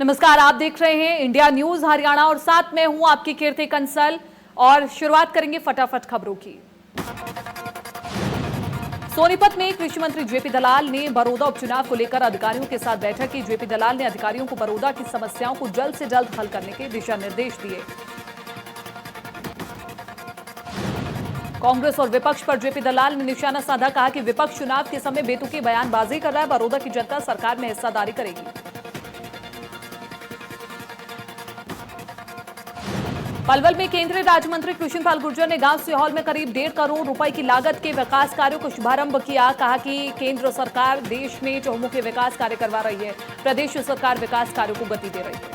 नमस्कार, आप देख रहे हैं इंडिया न्यूज हरियाणा और साथ में हूं आपकी कीर्ति कंसल। और शुरुआत करेंगे फटाफट खबरों की। सोनीपत में कृषि मंत्री जेपी दलाल ने बरोदा उपचुनाव को लेकर अधिकारियों के साथ बैठक की। जेपी दलाल ने अधिकारियों को बरोदा की समस्याओं को जल्द से जल्द हल करने के दिशा निर्देश दिए। कांग्रेस और विपक्ष पर जेपी दलाल ने निशाना साधा, कहा कि विपक्ष चुनाव के समय बेतुकी बयानबाजी कर रहा है। बरोदा की जनता सरकार में हिस्सेदारी करेगी। पलवल में केंद्रीय राज्य मंत्री कृष्णपाल गुर्जर ने गांव सिहौल में करीब 1.5 करोड़ रुपए की लागत के विकास कार्यों को शुभारंभ किया। कहा कि केंद्र सरकार देश में चहुमुखी विकास कार्य करवा रही है। प्रदेश सरकार विकास कार्यों को गति दे रही है।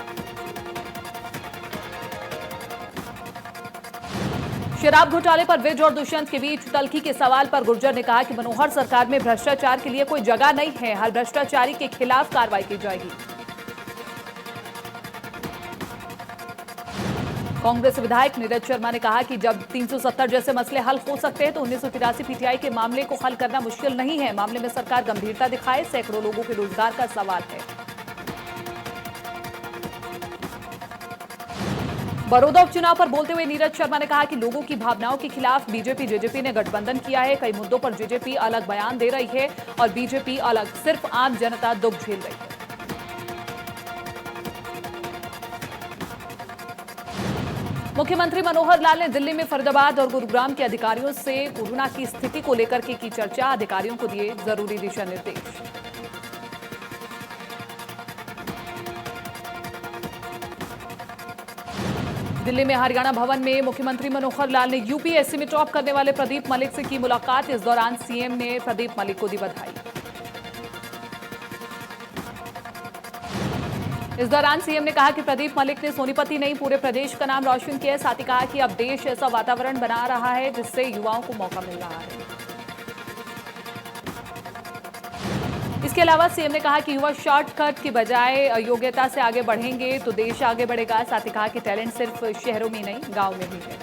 शराब घोटाले पर विज और दुष्यंत के बीच तल्खी के सवाल पर गुर्जर ने कहा कि मनोहर सरकार में भ्रष्टाचार के लिए कोई जगह नहीं है। हर भ्रष्टाचारी के खिलाफ कार्रवाई की जाएगी। कांग्रेस विधायक नीरज शर्मा ने कहा कि जब 370 जैसे मसले हल हो सकते हैं तो 1983 पीटीआई के मामले को हल करना मुश्किल नहीं है। मामले में सरकार गंभीरता दिखाए, सैकड़ों लोगों के रोजगार का सवाल है। बरोदा उपचुनाव पर बोलते हुए नीरज शर्मा ने कहा कि लोगों की भावनाओं के खिलाफ बीजेपी जेजेपी ने गठबंधन किया है। कई मुद्दों पर जेजेपी अलग बयान दे रही है और बीजेपी अलग। सिर्फ आम जनता दुख झेल रही है। मुख्यमंत्री मनोहर लाल ने दिल्ली में फरीदाबाद और गुरुग्राम के अधिकारियों से कोरोना की स्थिति को लेकर की चर्चा। अधिकारियों को दिए जरूरी दिशा निर्देश। दिल्ली में हरियाणा भवन में मुख्यमंत्री मनोहर लाल ने यूपीएससी में टॉप करने वाले प्रदीप मलिक से की मुलाकात। इस दौरान सीएम ने प्रदीप मलिक को दी बधाई। इस दौरान सीएम ने कहा कि प्रदीप मलिक ने सोनीपत ही नहीं पूरे प्रदेश का नाम रोशन किया है। साथ ही कहा कि अब देश ऐसा वातावरण बना रहा है जिससे युवाओं को मौका मिल रहा है। इसके अलावा सीएम ने कहा कि युवा शॉर्टकट की बजाय योग्यता से आगे बढ़ेंगे तो देश आगे बढ़ेगा। साथ ही कहा कि टैलेंट सिर्फ शहरों में नहीं, गांव में भी है।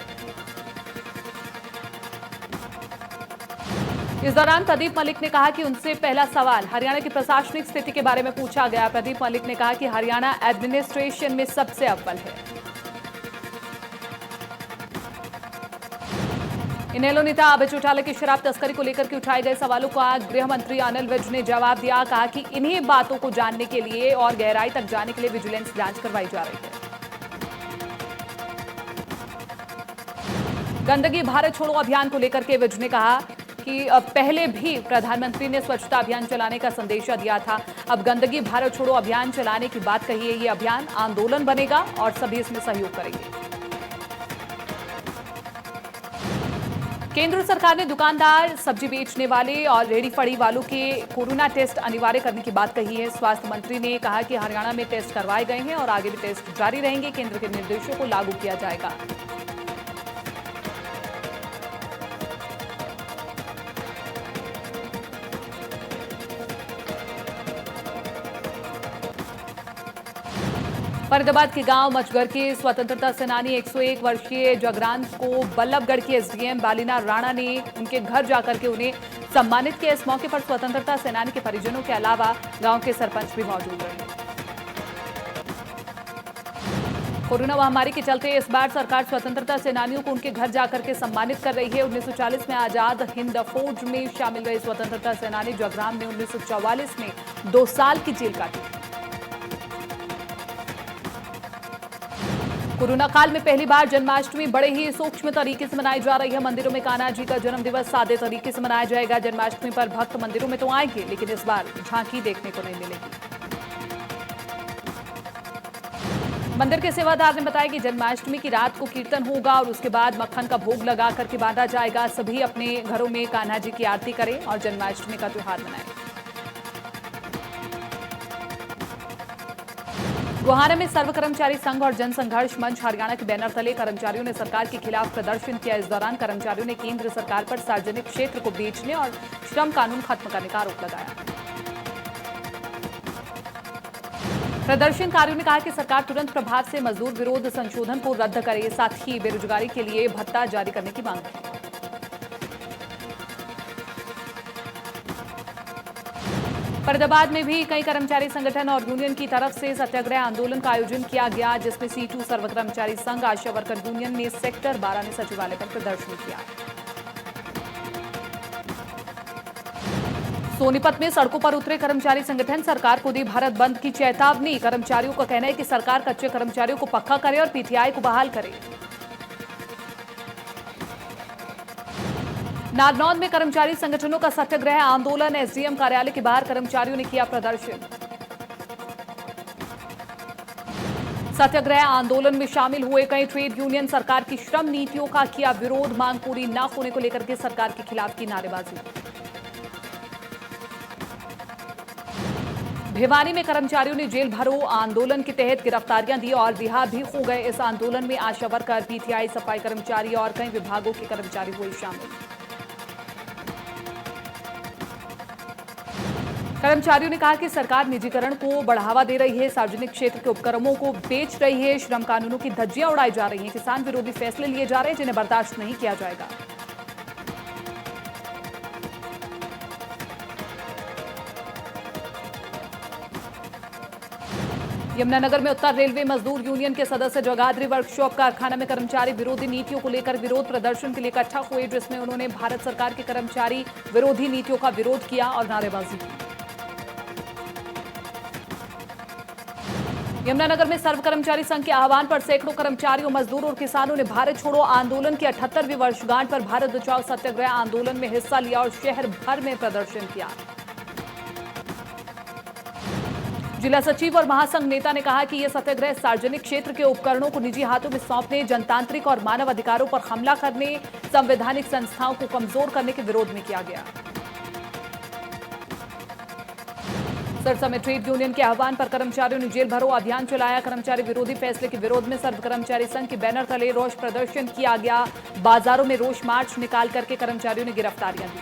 इस दौरान प्रदीप मलिक ने कहा कि उनसे पहला सवाल हरियाणा की प्रशासनिक स्थिति के बारे में पूछा गया। प्रदीप मलिक ने कहा कि हरियाणा एडमिनिस्ट्रेशन में सबसे अव्वल है। इनेलो नेता अभय चौटाला की शराब तस्करी को लेकर के उठाए गए सवालों का गृह मंत्री अनिल विज ने जवाब दिया। कहा कि इन्हीं बातों को जानने के लिए और गहराई तक जाने के लिए विजिलेंस जांच करवाई जा रही है। गंदगी भारत छोड़ो अभियान को लेकर के विज ने कहा कि पहले भी प्रधानमंत्री ने स्वच्छता अभियान चलाने का संदेश दिया था। अब गंदगी भारत छोड़ो अभियान चलाने की बात कही है। ये अभियान आंदोलन बनेगा और सभी इसमें सहयोग करेंगे। केंद्र सरकार ने दुकानदार, सब्जी बेचने वाले और रेहड़ी फड़ी वालों के कोरोना टेस्ट अनिवार्य करने की बात कही है। स्वास्थ्य मंत्री ने कहा कि हरियाणा में टेस्ट करवाए गए हैं और आगे भी टेस्ट जारी रहेंगे। केंद्र के निर्देशों को लागू किया जाएगा। फरीदाबाद के गांव मचगर के स्वतंत्रता सेनानी 101 वर्षीय जगरान को बल्लभगढ़ के एसडीएम बालीना राणा ने उनके घर जाकर के उन्हें सम्मानित किया। इस मौके पर स्वतंत्रता सेनानी के परिजनों के अलावा गांव के सरपंच भी मौजूद रहे। कोरोना महामारी के चलते इस बार सरकार स्वतंत्रता सेनानियों को उनके घर जाकर के सम्मानित कर रही है। 1940 में आजाद हिंद फौज में शामिल रहे स्वतंत्रता सेनानी जगराम ने 1944 में 2 साल की जेल काटी। कोरोना काल में पहली बार जन्माष्टमी बड़े ही सूक्ष्म तरीके से मनाई जा रही है। मंदिरों में कान्हा जी का जन्मदिवस सादे तरीके से मनाया जाएगा। जन्माष्टमी पर भक्त मंदिरों में तो आएंगे, लेकिन इस बार झांकी देखने को नहीं मिलेगी। मंदिर के सेवादार ने बताया कि जन्माष्टमी की रात को कीर्तन होगा और उसके बाद मक्खन का भोग लगा करके बांधा जाएगा। सभी अपने घरों में कान्हा जी की आरती करें और जन्माष्टमी का त्योहार मनाएं। गोहाना में सर्व कर्मचारी संघ और जनसंघर्ष मंच हरियाणा के बैनर तले कर्मचारियों ने सरकार के खिलाफ प्रदर्शन किया। इस दौरान कर्मचारियों ने केंद्र सरकार पर सार्वजनिक क्षेत्र को बेचने और श्रम कानून खत्म करने का आरोप लगाया। प्रदर्शनकारियों ने कहा कि सरकार तुरंत प्रभाव से मजदूर विरोध संशोधन को रद्द करे, साथ ही बेरोजगारी के लिए भत्ता जारी करने की मांग की। फरीदाबाद में भी कई कर्मचारी संगठन और यूनियन की तरफ से सत्याग्रह आंदोलन का आयोजन किया गया, जिसमें C2 सर्व कर्मचारी संघ, आशा वर्कर यूनियन ने सेक्टर 12 में सचिवालय पर प्रदर्शन किया। सोनीपत में सड़कों पर उतरे कर्मचारी संगठन, सरकार को दी भारत बंद की चेतावनी। कर्मचारियों का कहना है कि सरकार कच्चे कर्मचारियों को पक्का करे और पीटीआई को बहाल करे। नारनौंद में कर्मचारी संगठनों का सत्याग्रह आंदोलन, एसडीएम कार्यालय के बाहर कर्मचारियों ने किया प्रदर्शन। सत्याग्रह आंदोलन में शामिल हुए कई ट्रेड यूनियन सरकार की श्रम नीतियों का किया विरोध, मांग पूरी न होने को लेकर के सरकार के खिलाफ की नारेबाजी। भिवानी में कर्मचारियों ने जेल भरो आंदोलन के तहत गिरफ्तारियां दी और रिहा भी हो गए। इस आंदोलन में आशा वर्कर, पीटीआई, सफाई कर्मचारी और कई विभागों के कर्मचारी हुए शामिल। कर्मचारियों ने कहा कि सरकार निजीकरण को बढ़ावा दे रही है, सार्वजनिक क्षेत्र के उपक्रमों को बेच रही है, श्रम कानूनों की धज्जियां उड़ाई जा रही हैं, किसान विरोधी फैसले लिए जा रहे हैं जिन्हें बर्दाश्त नहीं किया जाएगा। यमुनानगर में उत्तर रेलवे मजदूर यूनियन के सदस्य जगाधरी वर्कशॉप कारखाना में कर्मचारी विरोधी नीतियों को लेकर विरोध प्रदर्शन के लिए इकट्ठा हुए, जिसमें उन्होंने भारत सरकार के कर्मचारी विरोधी नीतियों का विरोध किया और नारेबाजी की। यमुनानगर में सर्व कर्मचारी संघ के आह्वान पर सैकड़ों कर्मचारियों, मजदूरों और किसानों ने भारत छोड़ो आंदोलन की 78वीं वर्षगांठ पर भारत बचाओ सत्याग्रह आंदोलन में हिस्सा लिया और शहर भर में प्रदर्शन किया। जिला सचिव और महासंघ नेता ने कहा कि यह सत्याग्रह सार्वजनिक क्षेत्र के उपकरणों को निजी हाथों में सौंपने, जनतांत्रिक और मानव अधिकारों पर हमला करने, संवैधानिक संस्थाओं को कमजोर करने के विरोध में किया गया। सिरसा में ट्रेड यूनियन के आह्वान पर कर्मचारियों ने जेल भरो अभियान चलाया। कर्मचारी विरोधी फैसले के विरोध में सर्व कर्मचारी संघ के बैनर तले रोष प्रदर्शन किया गया। बाजारों में रोष मार्च निकाल करके कर्मचारियों ने गिरफ्तारियां दी।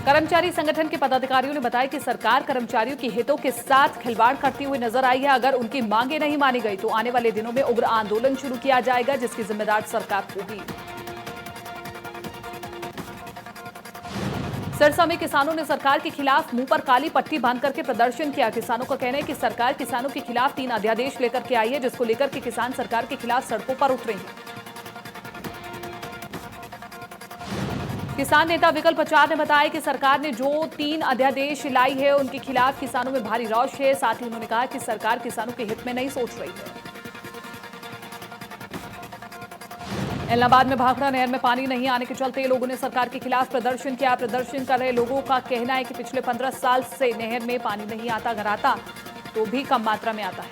कर्मचारी संगठन के पदाधिकारियों ने बताया कि सरकार कर्मचारियों के हितों के साथ खिलवाड़ करती हुई नजर आई है। अगर उनकी मांगें नहीं मानी गई तो आने वाले दिनों में उग्र आंदोलन शुरू किया जाएगा, जिसकी जिम्मेदार सरकार होगी। सिरसा में किसानों ने सरकार के खिलाफ मुंह पर काली पट्टी बांध करके प्रदर्शन किया। किसानों का कहना है कि सरकार किसानों के खिलाफ 3 अध्यादेश लेकर के आई है, जिसको लेकर के किसान सरकार के खिलाफ सड़कों पर उतरे हैं। किसान नेता विकल्प आचार्य ने बताया कि सरकार ने जो 3 अध्यादेश लाई है उनके खिलाफ किसानों में भारी रोष है। साथ ही उन्होंने कहा कि सरकार किसानों के हित में नहीं सोच रही है। इलाहाबाद में भाखड़ा नहर में पानी नहीं आने के चलते लोगों ने सरकार के खिलाफ प्रदर्शन किया। प्रदर्शन कर रहे लोगों का कहना है कि पिछले 15 साल से नहर में पानी नहीं आता, घर आता तो भी कम मात्रा में आता है।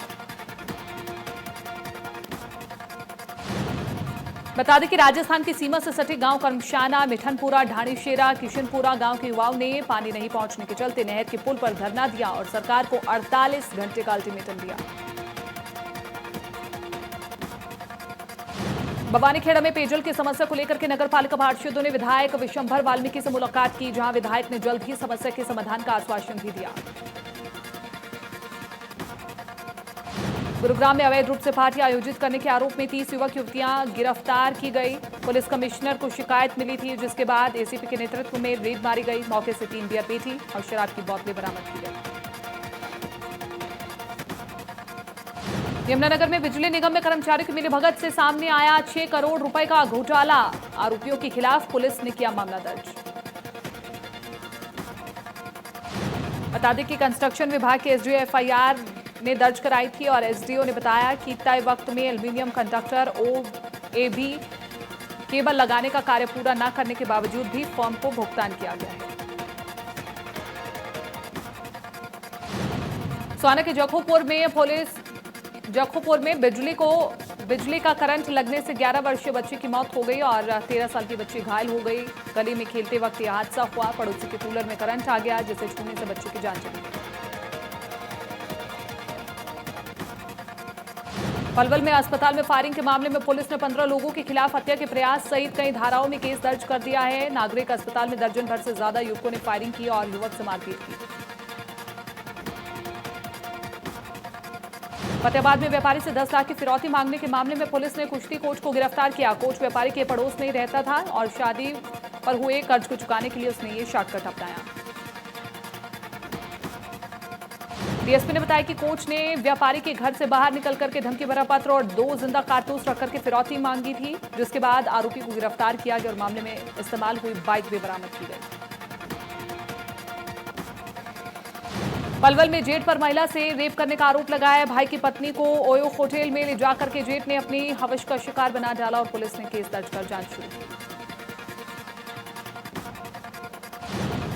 बता दें कि राजस्थान की सीमा से सटे गांव कर्मशाना, मिठनपुरा, ढाणीशेरा, किशनपुरा गांव के युवाओं ने पानी नहीं पहुंचने के चलते नहर के पुल पर धरना दिया और सरकार को 48 घंटे का अल्टीमेटम दिया। भवानीखेड़ा में पेयजल की समस्या को लेकर के नगर पालिका पार्षदों ने विधायक विशंभर वाल्मीकि से मुलाकात की, जहां विधायक ने जल्द ही समस्या के समाधान का आश्वासन भी दिया। गुरुग्राम में अवैध रूप से पार्टी आयोजित करने के आरोप में 30 युवक युवतियां गिरफ्तार की गई। पुलिस कमिश्नर को शिकायत मिली थी, जिसके बाद एसीपी के नेतृत्व में रेड मारी गई। मौके से 3 बियर पेटी और शराब की बोतलें बरामद की गई। यमुनानगर में बिजली निगम में कर्मचारियों की मिलीभगत से सामने आया 6 करोड़ रुपए का घोटाला। आरोपियों के खिलाफ पुलिस ने किया मामला दर्ज। बता दें कि कंस्ट्रक्शन विभाग के एसडीओ एफआईआर ने दर्ज कराई थी और एसडीओ ने बताया कि तय वक्त में एल्युमिनियम कंडक्टर ओएबी केबल लगाने का कार्य पूरा न करने के बावजूद भी फर्म को भुगतान किया गया है। सोना के जखोपुर में बिजली का करंट लगने से 11 वर्षीय बच्चे की मौत हो गई और 13 साल की बच्ची घायल हो गई। गली में खेलते वक्त यह हादसा हुआ। पड़ोसी के कूलर में करंट आ गया, जिसे छूने से बच्चे की जान चली गई। पलवल में अस्पताल में फायरिंग के मामले में पुलिस ने 15 लोगों के खिलाफ हत्या के प्रयास सहित कई धाराओं में केस दर्ज कर दिया है। नागरिक अस्पताल में दर्जन भर से ज्यादा युवकों ने फायरिंग की और युवक से मारपीट की। फतेहाबाद में व्यापारी से 10 लाख की फिरौती मांगने के मामले में पुलिस ने कुश्ती कोच को गिरफ्तार किया। कोच व्यापारी के पड़ोस में ही रहता था और शादी पर हुए कर्ज को चुकाने के लिए उसने ये शॉर्टकट अपनाया। डीएसपी ने बताया कि कोच ने व्यापारी के घर से बाहर निकल करके धमकी भरा पत्र और 2 जिंदा कारतूस रख करके फिरौती मांगी थी, जिसके बाद आरोपी को गिरफ्तार किया गया और मामले में इस्तेमाल हुई बाइक भी बरामद की गई। पलवल में जेठ पर महिला से रेप करने का आरोप लगाया। भाई की पत्नी को ओयो होटल में ले जाकर के जेठ ने अपनी हवस का शिकार बना डाला और पुलिस ने केस दर्ज कर जांच शुरू की।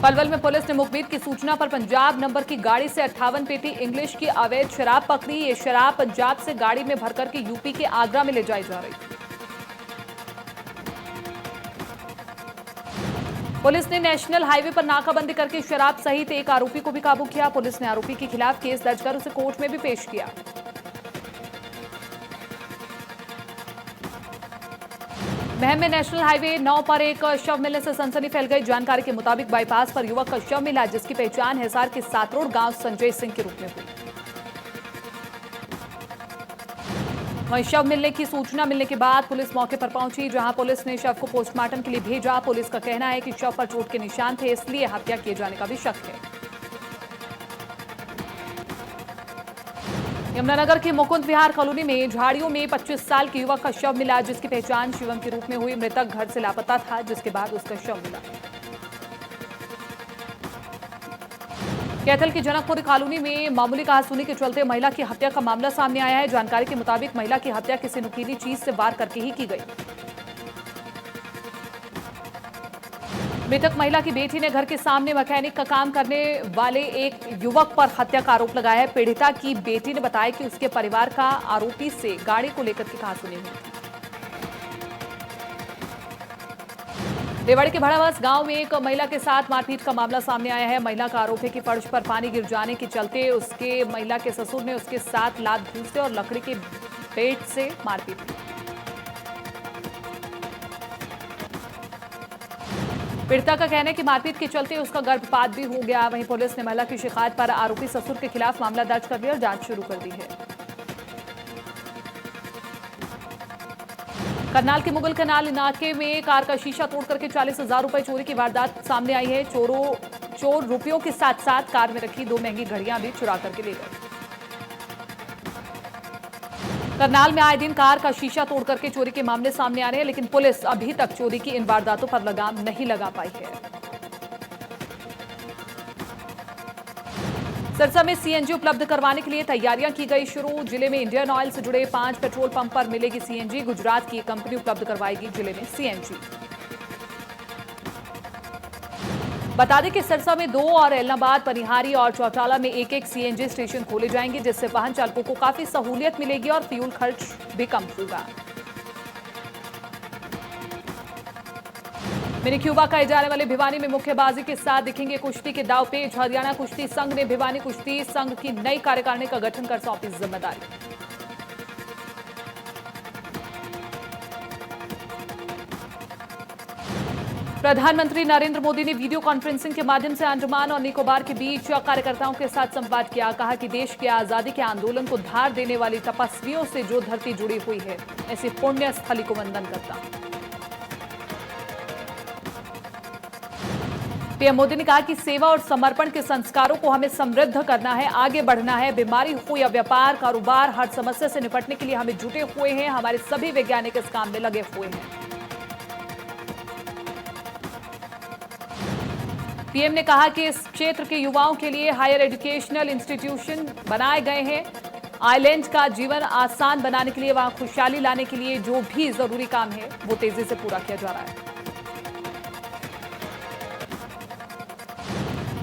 पलवल में पुलिस ने मुखबिर की सूचना पर पंजाब नंबर की गाड़ी से 58 पेटी इंग्लिश की अवैध शराब पकड़ी। ये शराब पंजाब से गाड़ी में भरकर के यूपी के आगरा में ले जाई जा रही थी। पुलिस ने नेशनल हाईवे पर नाकाबंदी करके शराब सहित एक आरोपी को भी काबू किया। पुलिस ने आरोपी के खिलाफ केस दर्ज कर उसे कोर्ट में भी पेश किया। महम में नेशनल हाईवे 9 पर एक शव मिलने से सनसनी फैल गई। जानकारी के मुताबिक बाईपास पर युवक का शव मिला, जिसकी पहचान हिसार के सातरोड़ गांव संजय सिंह के रूप में हुई। वहीं शव मिलने की सूचना मिलने के बाद पुलिस मौके पर पहुंची, जहां पुलिस ने शव को पोस्टमार्टम के लिए भेजा। पुलिस का कहना है कि शव पर चोट के निशान थे, इसलिए हत्या किए जाने का भी शक है। यमुनानगर के मुकुंद विहार कॉलोनी में झाड़ियों में 25 साल के युवक का शव मिला, जिसकी पहचान शिवम के रूप में हुई। मृतक घर से लापता था, जिसके बाद उसका शव मिला। कैथल की जनकपुरी कॉलोनी में मामूली कहासुनी के चलते महिला की हत्या का मामला सामने आया है। जानकारी के मुताबिक महिला की हत्या किसी नुकीली चीज से वार करके ही की गई। मृतक महिला की बेटी ने घर के सामने मैकेनिक का काम करने वाले एक युवक पर हत्या का आरोप लगाया है। पीड़िता की बेटी ने बताया कि उसके परिवार का आरोपी से गाड़ी को लेकर के कहासुनी हुई थी। रेवाड़ी के भड़ावास गांव में एक महिला के साथ मारपीट का मामला सामने आया है। महिला का आरोप है कि फर्श पर पानी गिर जाने के चलते उसके महिला के ससुर ने उसके साथ लात घूंसे और लकड़ी के पेट से मारपीट की। पीड़िता का कहना है कि मारपीट के चलते उसका गर्भपात भी हो गया। वहीं पुलिस ने महिला की शिकायत पर आरोपी ससुर के खिलाफ मामला दर्ज कर लिया और जांच शुरू कर दी है। करनाल के मुगल कनाल इलाके में कार का शीशा तोड़ करके 40,000 रुपए चोरी की वारदात सामने आई है। चोर रुपयों के साथ साथ कार में रखी 2 महंगी घड़ियां भी चुरा करके ले गए। करनाल में आए दिन कार का शीशा तोड़ करके चोरी के मामले सामने आ रहे हैं, लेकिन पुलिस अभी तक चोरी की इन वारदातों पर लगाम नहीं लगा पाई है। सिरसा में सीएनजी उपलब्ध करवाने के लिए तैयारियां की गई शुरू। जिले में इंडियन ऑयल से जुड़े 5 पेट्रोल पंप पर मिलेगी सीएनजी। गुजरात की कंपनी उपलब्ध करवाएगी जिले में सीएनजी। बता दें कि सिरसा में 2 और एलनाबाद, परिहारी और चौटाला में एक सीएनजी स्टेशन खोले जाएंगे, जिससे वाहन चालकों को काफी सहूलियत मिलेगी और फ्यूल खर्च भी कम होगा। मिनी क्यूबा कहे जाने वाले भिवानी में मुक्केबाजी के साथ दिखेंगे कुश्ती के दाव पेच। हरियाणा कुश्ती संघ ने भिवानी कुश्ती संघ की नई कार्यकारिणी का गठन कर सौंपी जिम्मेदारी। प्रधानमंत्री नरेंद्र मोदी ने वीडियो कॉन्फ्रेंसिंग के माध्यम से अंडमान और निकोबार के बीच कार्यकर्ताओं के साथ संवाद किया। कहा कि देश के आजादी के आंदोलन को धार देने वाली तपस्वियों से जो धरती जुड़ी हुई है, ऐसी पुण्य स्थली को वंदन करता हूं। पीएम मोदी ने कहा कि सेवा और समर्पण के संस्कारों को हमें समृद्ध करना है, आगे बढ़ना है। बीमारी हो या व्यापार, कारोबार, हर समस्या से निपटने के लिए हमें जुटे हुए हैं। हमारे सभी वैज्ञानिक इस काम में लगे हुए हैं। पीएम ने कहा कि इस क्षेत्र के युवाओं के लिए हायर एजुकेशनल इंस्टीट्यूशन बनाए गए हैं। आइलैंड का जीवन आसान बनाने के लिए, वहां खुशहाली लाने के लिए जो भी जरूरी काम है वो तेजी से पूरा किया जा रहा है।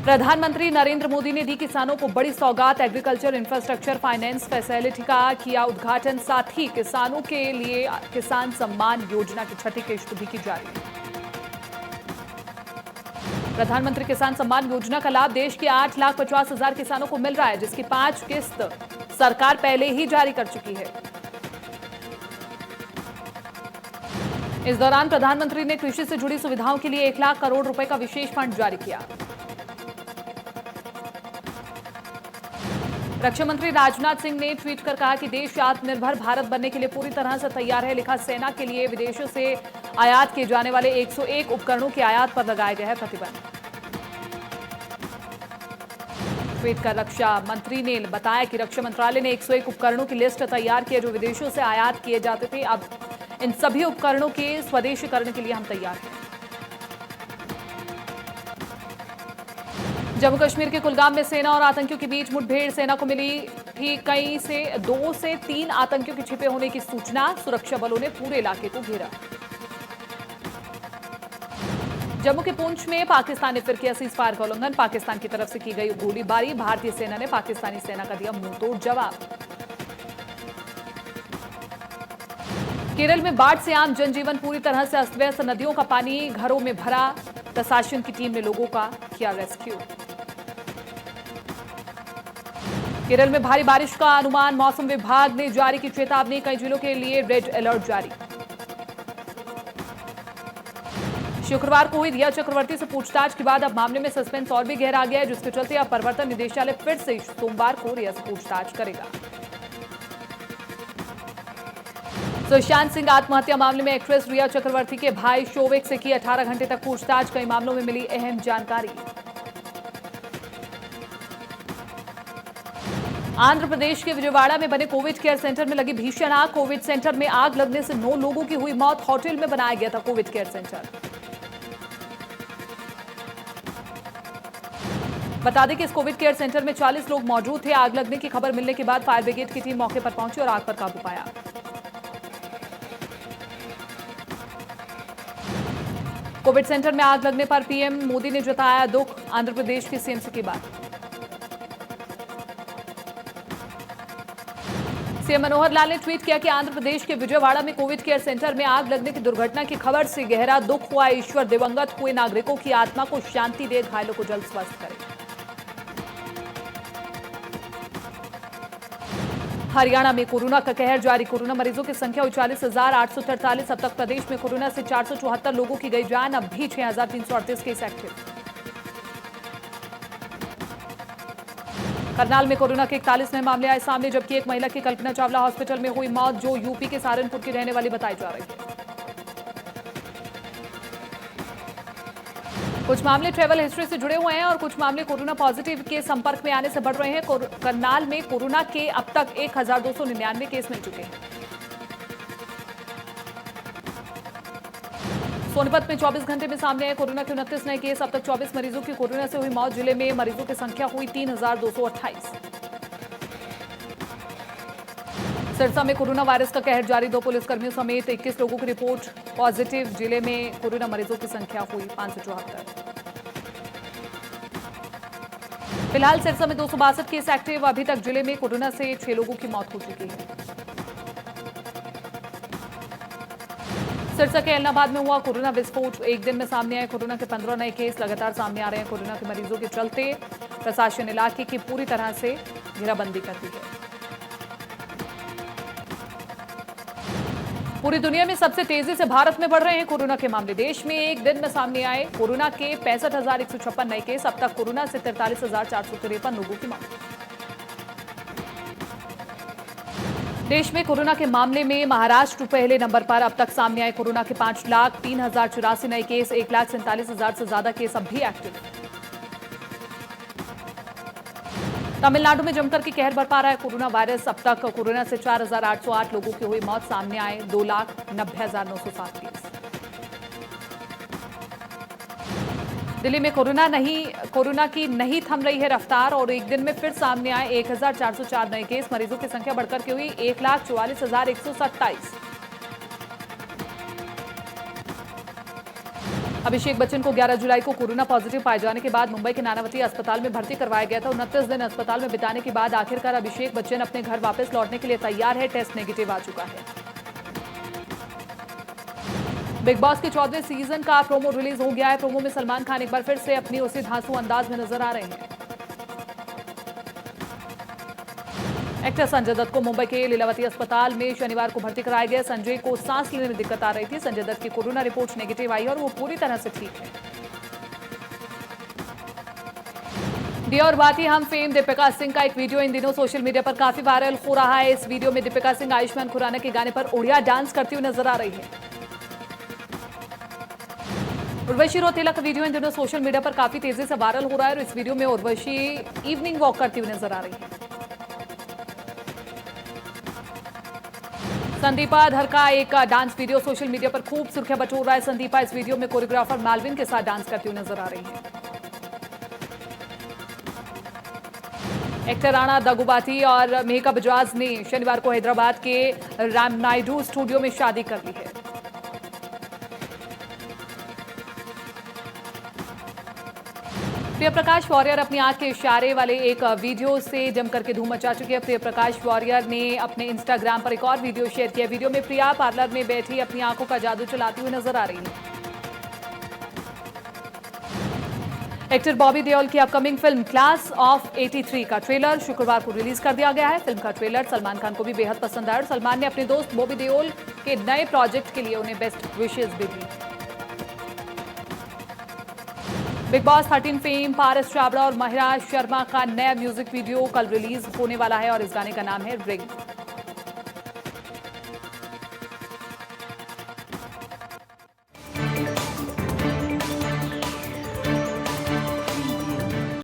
प्रधानमंत्री नरेंद्र मोदी ने दी किसानों को बड़ी सौगात। एग्रीकल्चर इंफ्रास्ट्रक्चर फाइनेंस फैसिलिटी का किया उद्घाटन। साथ ही किसानों के लिए किसान सम्मान योजना की 6ठी किश्त भी की जा रही है। प्रधानमंत्री किसान सम्मान योजना का लाभ देश के 8,50,000 किसानों को मिल रहा है, जिसकी 5 किस्त सरकार पहले ही जारी कर चुकी है। इस दौरान प्रधानमंत्री ने कृषि से जुड़ी सुविधाओं के लिए 1 लाख करोड़ रुपए का विशेष फंड जारी किया। रक्षा मंत्री राजनाथ सिंह ने ट्वीट कर कहा कि देश आत्मनिर्भर भारत बनने के लिए पूरी तरह से तैयार है। लिखा, सेना के लिए विदेशों से आयात किए जाने वाले 101 उपकरणों की आयात पर लगाया गया है प्रतिबंध। ट्वीट कर रक्षा मंत्री ने बताया कि रक्षा मंत्रालय ने 101 उपकरणों की लिस्ट तैयार की है जो विदेशों से आयात किए जाते थे। अब इन सभी उपकरणों के स्वदेशीकरण के लिए हम तैयार हैं। जम्मू कश्मीर के कुलगाम में सेना और आतंकियों के बीच मुठभेड़। सेना को मिली थी कई से 2 से 3 आतंकियों के छिपे होने की सूचना। सुरक्षा बलों ने पूरे इलाके को घेरा। जम्मू के पुंछ में पाकिस्तान ने फिर किया सीजफायर का उल्लंघन। पाकिस्तान की तरफ से की गई गोलीबारी। भारतीय सेना ने पाकिस्तानी सेना का दिया मुंहतोड़ जवाब। केरल में बाढ़ से आम जनजीवन पूरी तरह से अस्त व्यस्त। नदियों का पानी घरों में भरा। प्रशासन की टीम ने लोगों का किया रेस्क्यू। केरल में भारी बारिश का अनुमान। मौसम विभाग ने जारी की चेतावनी। कई जिलों के लिए रेड अलर्ट जारी। शुक्रवार को हुई रिया चक्रवर्ती से पूछताछ के बाद अब मामले में सस्पेंस और भी गहरा गया है, जिसके चलते अब प्रवर्तन निदेशालय फिर से सोमवार को रिया से पूछताछ करेगा। सुशांत सिंह आत्महत्या मामले में एक्ट्रेस रिया चक्रवर्ती के भाई शोविक से की 18 घंटे तक पूछताछ। कई मामलों में मिली अहम जानकारी। आंध्र प्रदेश के विजयवाड़ा में बने कोविड केयर सेंटर में लगी भीषण आग। कोविड सेंटर में आग लगने से 9 लोगों की हुई मौत। होटल में बनाया गया था कोविड केयर सेंटर। बता दें कि इस कोविड केयर सेंटर में 40 लोग मौजूद थे। आग लगने की खबर मिलने के बाद फायर ब्रिगेड की टीम मौके पर पहुंची और आग पर काबू पाया। कोविड सेंटर में आग लगने पर पीएम मोदी ने जताया दुख। आंध्र प्रदेश की सीएम से की बात। सीएम मनोहर लाल ने ट्वीट किया कि आंध्र प्रदेश के विजयवाड़ा में कोविड केयर सेंटर में आग लगने की दुर्घटना की खबर से गहरा दुख हुआ। ईश्वर दिवंगत हुए नागरिकों की आत्मा को शांति दे, घायलों को जल्द स्वस्थ करे। हरियाणा में कोरोना का कहर जारी। कोरोना मरीजों की संख्या 39,843। अब तक प्रदेश में कोरोना से 474 लोगों की गई जान। अब भी 6,338 केस एक्टिव। करनाल में कोरोना के 41 नए मामले आए सामने, जबकि एक महिला की कल्पना चावला हॉस्पिटल में हुई मौत, जो यूपी के सहारनपुर की रहने वाली बताई जा रही है। कुछ मामले ट्रैवल हिस्ट्री से जुड़े हुए हैं और कुछ मामले कोरोना पॉजिटिव के संपर्क में आने से बढ़ रहे हैं। करनाल में कोरोना के अब तक 1,299 केस मिल चुके हैं। सोनीपत में 24 घंटे में सामने आए कोरोना के 29 नए केस। अब तक 24 मरीजों की कोरोना से हुई मौत। जिले में मरीजों की संख्या हुई 3,228। सिरसा में कोरोना वायरस का कहर जारी। 2 पुलिसकर्मियों समेत 21 लोगों की रिपोर्ट पॉजिटिव। जिले में कोरोना मरीजों की संख्या हुई 574। फिलहाल सिरसा में 262 केस एक्टिव। अभी तक जिले में कोरोना से 6 लोगों की मौत हो चुकी है। सिरसा के एलनाबाद में हुआ कोरोना विस्फोट। एक दिन में सामने आए कोरोना के 15 नए केस। लगातार सामने आ रहे हैं कोरोना के मरीजों के चलते प्रशासन इलाके की पूरी तरह से घेराबंदी कर दी है। पूरी दुनिया में सबसे तेजी से भारत में बढ़ रहे हैं कोरोना के मामले। देश में एक दिन में सामने आए कोरोना के 65,156 नए केस। अब तक कोरोना से 43,453 लोगों की मौत। देश में कोरोना के मामले में महाराष्ट्र पहले नंबर पर। अब तक सामने आए कोरोना के 5,03,084 नए केस। 1,47,000 से ज्यादा केस अब भी एक्टिव। तमिलनाडु में जमकर के कहर बरपा रहा है कोरोना वायरस। अब तक कोरोना से 4,808 लोगों की हुई मौत। सामने आए 2,90,907 केस। दिल्ली में कोरोना की नहीं थम रही है रफ्तार और एक दिन में फिर सामने आए 1,404 नए केस। मरीजों की संख्या बढ़कर के हुई 1,44,127। अभिषेक बच्चन को 11 जुलाई को कोरोना पॉजिटिव पाए जाने के बाद मुंबई के नानावती अस्पताल में भर्ती करवाया गया था। 29 दिन अस्पताल में बिताने के बाद आखिरकार अभिषेक बच्चन अपने घर वापस लौटने के लिए तैयार है। टेस्ट नेगेटिव आ चुका है। बिग बॉस के 14वें सीजन का प्रोमो रिलीज हो गया है। प्रोमो में सलमान खान एक बार फिर से अपनी उसी धांसू अंदाज में नजर आ रहे हैं। एक्टर संजय दत्त को मुंबई के लीलावती अस्पताल में शनिवार को भर्ती कराया गया। संजय को सांस लेने में दिक्कत आ रही थी। संजय दत्त की कोरोना रिपोर्ट नेगेटिव आई और वो पूरी तरह से ठीक है। दिया और बाती हम फेम दीपिका सिंह का एक वीडियो इन दिनों सोशल मीडिया पर काफी वायरल हो रहा है। इस वीडियो में दीपिका सिंह आयुष्मान खुराना के गाने पर ओडिया डांस करती हुई नजर आ रही है। उर्वशी रौतेला का वीडियो इन दिनों सोशल मीडिया पर काफी तेजी से वायरल हो रहा है और इस वीडियो में उर्वशी इवनिंग वॉक करती हुई नजर आ रही है। संदीपा धर का एक डांस वीडियो सोशल मीडिया पर खूब सुर्खियां बटोर रहा है। संदीपा इस वीडियो में कोरियोग्राफर मालविन के साथ डांस करती हुई नजर आ रही है। एक्टर राणा दगुबाती और मेहका बजाज ने शनिवार को हैदराबाद के राम नायडू स्टूडियो में शादी कर ली है। प्रिय प्रकाश वॉरियर अपनी आंख के इशारे वाले एक वीडियो से जमकर के धूम मचा चुकी है। प्रिय प्रकाश वॉरियर ने अपने इंस्टाग्राम पर एक और वीडियो शेयर किया। वीडियो में प्रिया पार्लर में बैठी अपनी आंखों का जादू चलाती हुई नजर आ रही है। एक्टर बॉबी देओल की अपकमिंग फिल्म क्लास ऑफ 83 का ट्रेलर शुक्रवार को रिलीज कर दिया गया है। फिल्म का ट्रेलर सलमान खान को भी बेहद पसंद आया और सलमान ने अपने दोस्त बॉबी देओल के नए प्रोजेक्ट के लिए उन्हें बेस्ट विशेस भी दी। Big boss 13 fame Paras Chhabra और महिरा शर्मा का नया म्यूजिक वीडियो कल रिलीज होने वाला है और इस गाने का नाम है रिंग।